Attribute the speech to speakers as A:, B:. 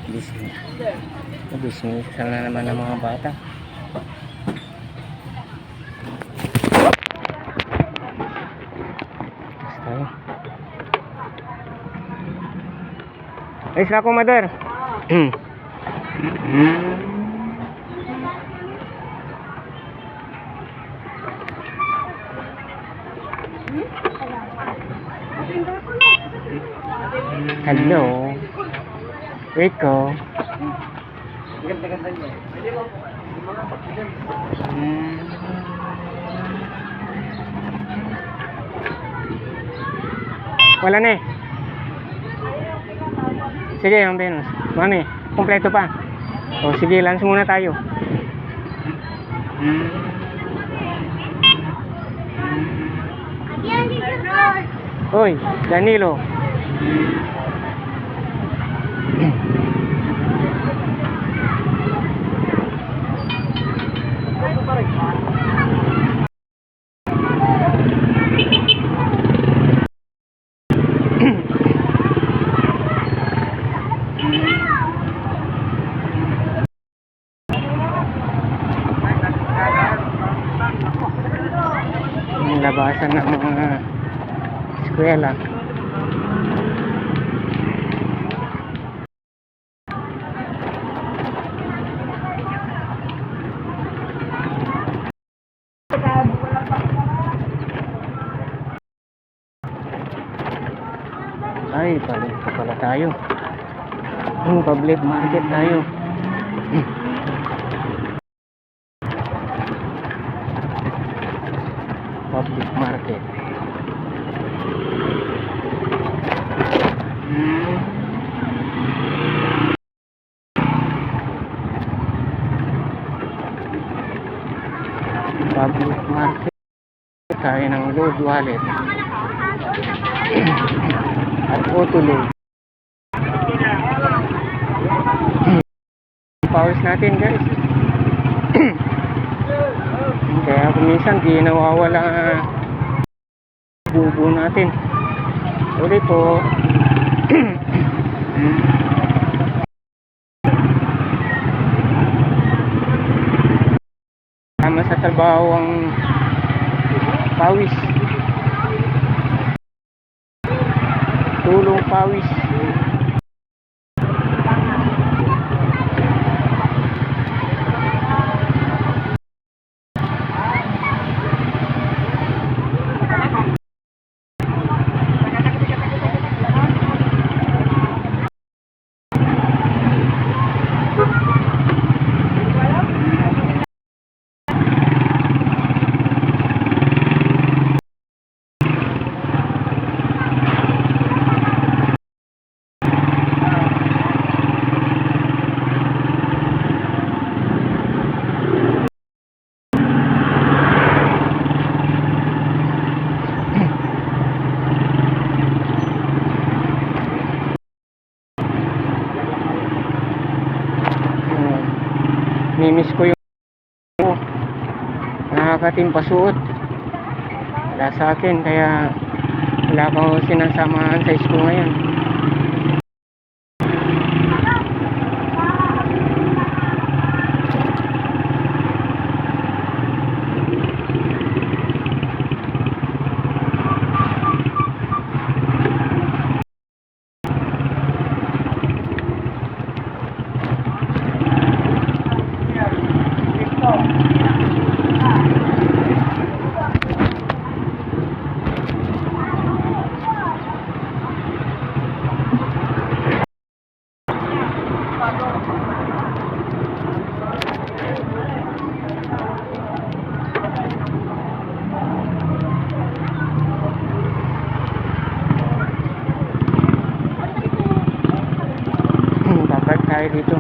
A: Business. Business na naman ng mga bata. Tayo. Ayos na ako, mother. Hello. Rico. Wala na eh. Sige, yung Venus. Ano eh? Kompleto pa. O sige, lance muna tayo. Oy, Danilo. Yung labasan ng mga eskwela. Ay, balik pa pala tayo. Public market tayo. Public market. Public market tayo ng load wallet at auto load. Pause natin, guys. Kaya kung minsan di nawawala bubo natin. Ulit po. Tama sa trabaho ang pawis. Tulong pawis. Mimiss ko yung nakakatimpasuot wala sa akin, kaya wala akong sinasamahan sa school ngayon. Babalik tayo dito.